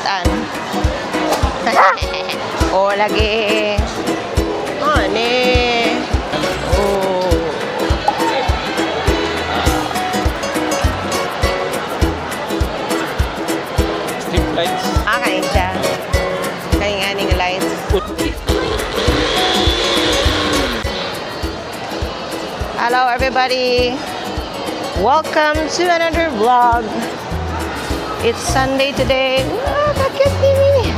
kitaan. Oh, lagi. Oh, ni. Oh. Strip lights. Kain siya. Kain nga ning lights. Hello everybody. Welcome to another vlog. It's Sunday today. Ah, bakit ini?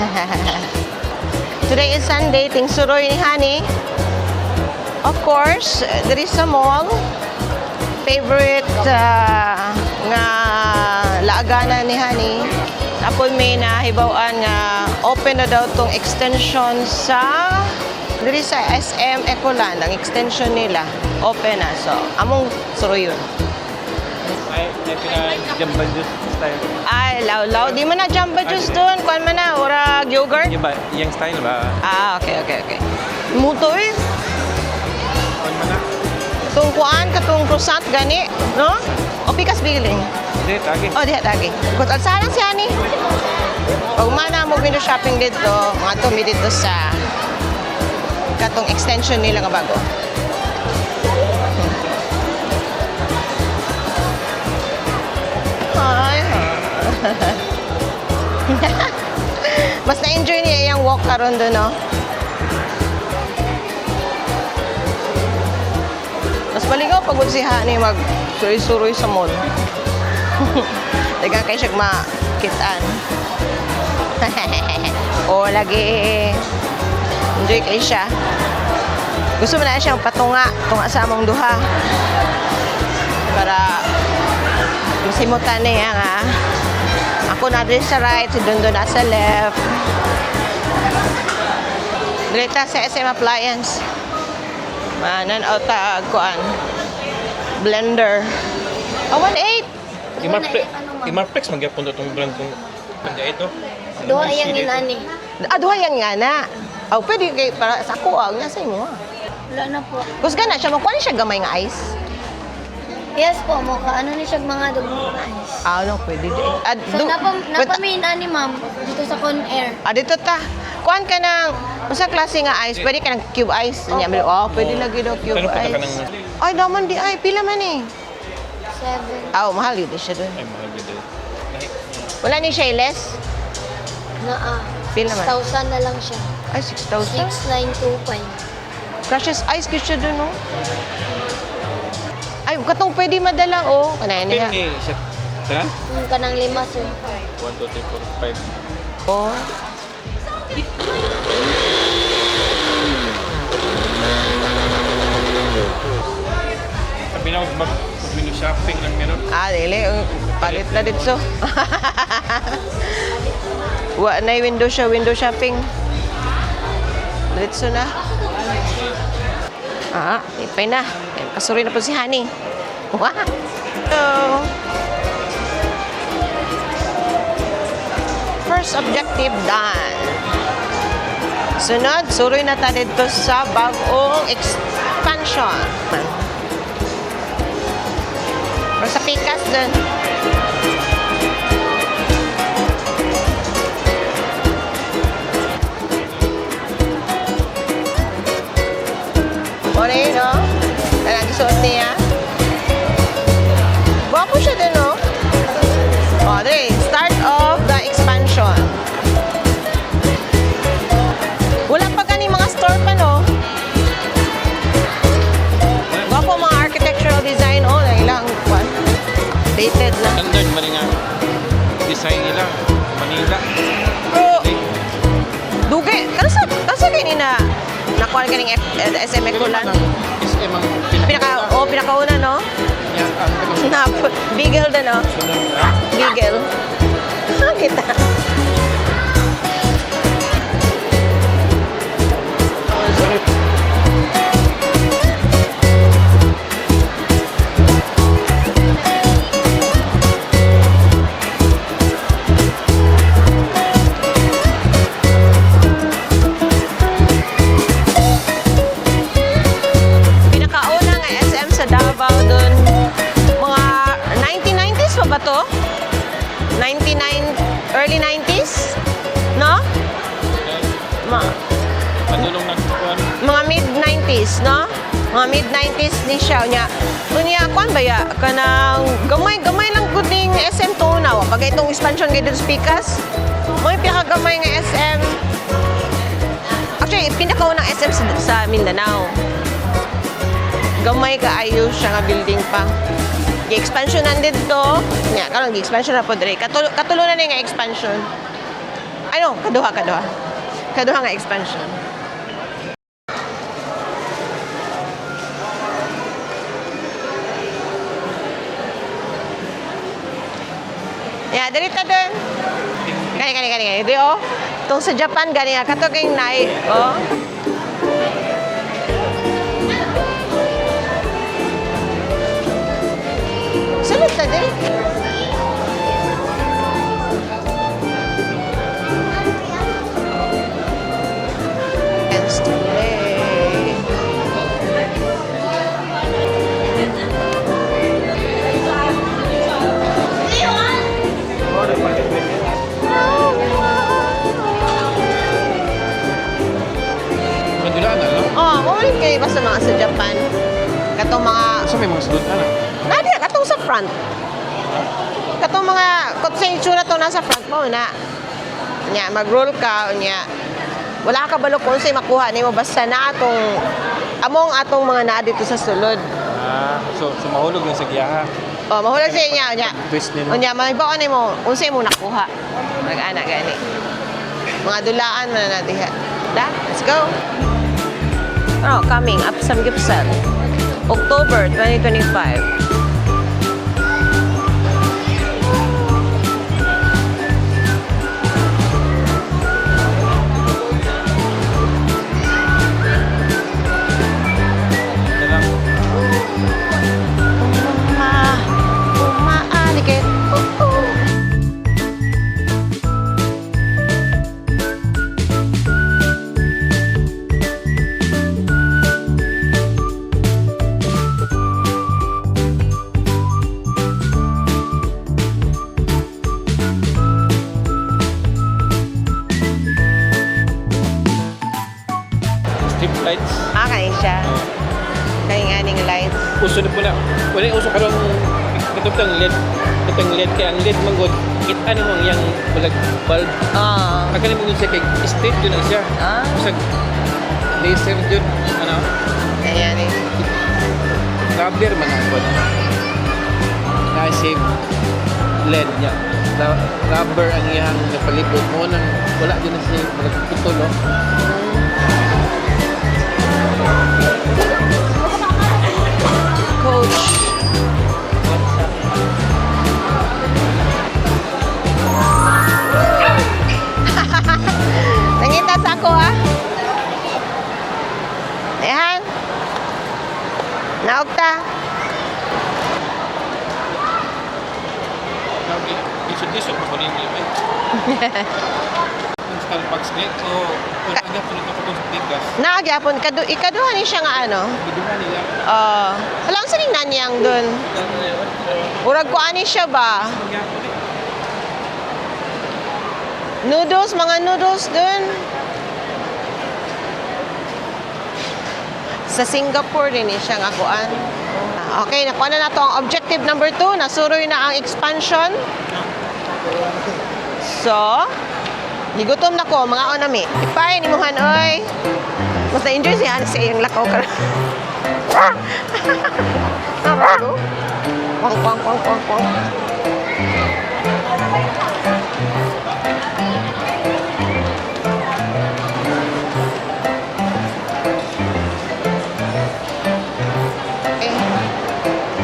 Today is Sunday. Ting suroy ni Hani. Of course, there is a mall. Favorite nga laagana ni Hani. Apoy may nahibawan nga open na daw tong extension sa diri sa SM Ecoland. Ang extension nila open na. So, among suroy yun. Ay pina-jamba juice style. Ay, law. Di man na jamba juice doon. Kuan man na, urag yogurt. Yung ba? Yung style ba? Okay. Muto eh. Kuan man na? Itong kuan, katong croissant gani, no? O pikas biling. Hindi, tagi. O, diha tagi. Kut alsa lang siya ni. Pag mana mo window shopping dito, mga tumi dito sa katong extension nila nga bago. Ay. Mas na-enjoy niya yung walk around doon, no? Mas maligaw pagod si Hani mag-suroy-suroy sa mall. Dagang kayo siya makitaan. O, lagi. Enjoy kayo siya. Gusto mo na siyang patunga sa among duha. Para masimutan niya nga. Ako na din sa right, si Dondo na sa left. Direta sa SM Appliance. Manan o kuan. Blender. Oh, 1.8. Imarflex magyapon to tong brand kong kanya ito. Doha yang inani. Duha yan nga na. Oh, pwede kay para sa ako nya sa imo. Wala na po. Gusto na siya makuha siya gamay nga ice. Yes po, mo ka ano ni siya mga dugong ice. No, pwede di. So napamin ani ma'am dito sa Con Air. Dito ta. Kuan ka ng usa klase nga ice, pwede ka ng cube ice. Nya, pwede lagi daw cube Pero punta ka ice. ng Ay, naman di ay pila man eh. 7 Mahal yun siya doon. ay mahal gid. Wala ni siya less. na Pila man? 6,000 na lang siya. Ay, 6,000. 6,925. Crushes ice kit siya doon, no? Ay, katong pwede madala, oh. Kanaya niya. Okay, siya. Tara? Yung kanang 5 sir. 1 2 3 4 5. Oh. Sabi na mag-window shopping lang meron. Dili. Palit na dito. Wa na window shopping. Dito na. Ipay na. Kasuri na po si Hani. Wow. Hello. First objective done. Sunod, suroy na ta dito sa bagong expansion. Pero sa pikas dun. Ano yun, no? Talagang suot niya. Gwapo siya din, no? There. Start of the expansion. Wala pa gani mga store pa, no? Gwapo mga architectural design. Ilang kwan. Dated na. Standard man nga design nila. Manila. Bro, dugi. Kasi ganina nakuha ka ng SM Ecoland. SM ang Pinakauna, no? Beagle na, no? Beagle. Kita. Early 90s? 90s, no? Mga mid-90s ni siya. Unya, kuan ba ya? Kanang gamay lang gud ning SM tunaw. Pag itong expansion gid sa Pikas, may pinakagamay nga SM. Actually, pinakaunang SM sa Mindanao. Gamay kaayo siya nga building pa. Gi-expansion nandito. Nya, karon gi-expansion na pod diri. Katulunan ni nga expansion. Ano, kaduha. Kaduha nga expansion. Yeah, dali ta dun. Gani. Di oh. Itong sa Japan, gani nga. Kato kayong nai. Oh. Sunod ta din. Hands to play. Madulaan na lang. Oh, maulit kayo ba sa mga sa Japan? Katong mga... So may mga sulod na. Nadi, katong sa front. Katong mga... Kung sa itsura to nasa front mo, na. Nya, mag-roll ka, nya. Wala ka balo kung sa'y makuha ni mo. Basta na atong... Among atong mga naa dito sa sulod. So mahulog lang sa giyaha. Oh, mahulog sa inyo, nya. Twist nila. Unya, mahibaw ni mo, unsay mo nakuha. Nag-ana gani. Mga dulaan na diha. Let's go. Oh, coming up Samgyeopsal. October 2025. Strip lights. Kain siya. Kain aning lights. Uso na po na. Wala yung uso karong katutang LED. Katutang LED. Kaya ang LED manggod. Kita mo yung bulag bulb. Ah. Kaya mo siya kay straight yun ang siya. Ah. Sa laser yun. Ano? Ayan eh. Rubber man ang po. Na-save LED niya. Rubber ang iyang napalibot mo nang wala din na siya magputol. No? Coach. Nangitas ako ah. Ayan. Naugta. Isod-isod mo rin yung event. Ang Starbucks net o kung agad po nito sa tigas. Naagyapon, ikaduha ni siya nga ano. Biduhan nila. Alam sa ning nanyang dun. Urag ko ani siya ba? Noodles, mga noodles dun. Sa Singapore din siya nga kuan. Okay, nakuha na nato ang objective number 2. Nasuroy na ang expansion. So, higutom na ko, mga onami. Ipay ni Mohan, oy. Mas na-enjoy siya sa iyong lakaw ka. Narago? Kwang.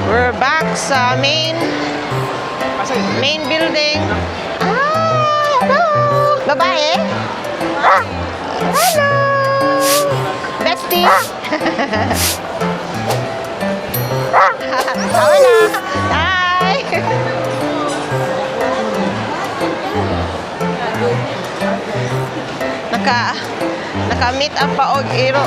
We're back sa main building. Hello! Babae? Hello! Bestie? Hola! Hi! Naka-meet up pa og iro.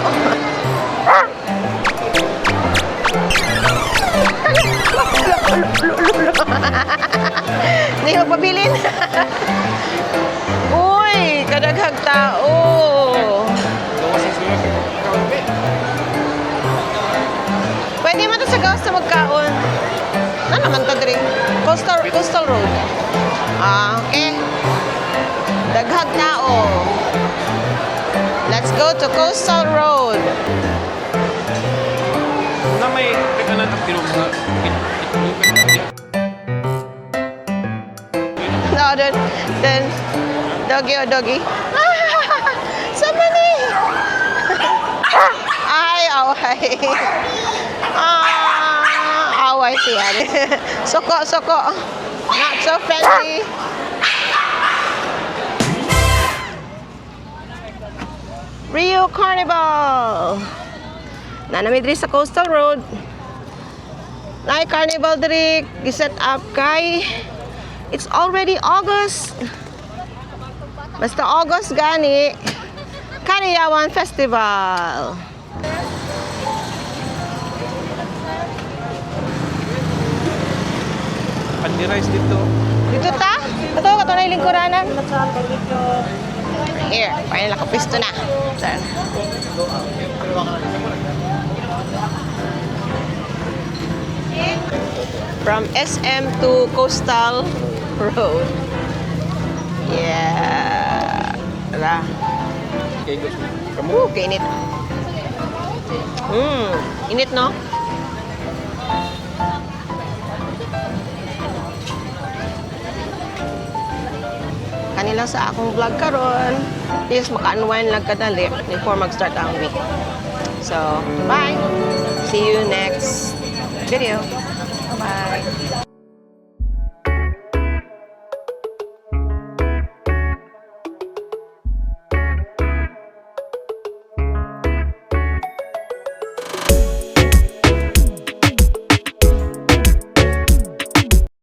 Hindi mo pabilin. Uy, kadaghag tao. Coastal Road. Okay. Daghag tao. Let's go to Coastal Road. Na may kanan ang tirong na No, then, doggy o doggy. Sama ni. Ay, away. Away siya. Soko. Not so friendly. Rio Carnival. Nanami diri sa Coastal Road. Nay Carnival diri giset up kay it's already August. Basta August gani. Kaniyawan Festival. Pandi-rice dito. Dito ta? Ito, kato na yung lingkuranan. Here, final nakapisto na. Saan? From SM to Coastal Road. Yeah. Wala. Okay, gusto. Kamu. Kainit. Init no? Kanila sa akong vlog karon. Please maka-unwind lang kadali before mag-start ang week. So, bye! See you next video. Bye!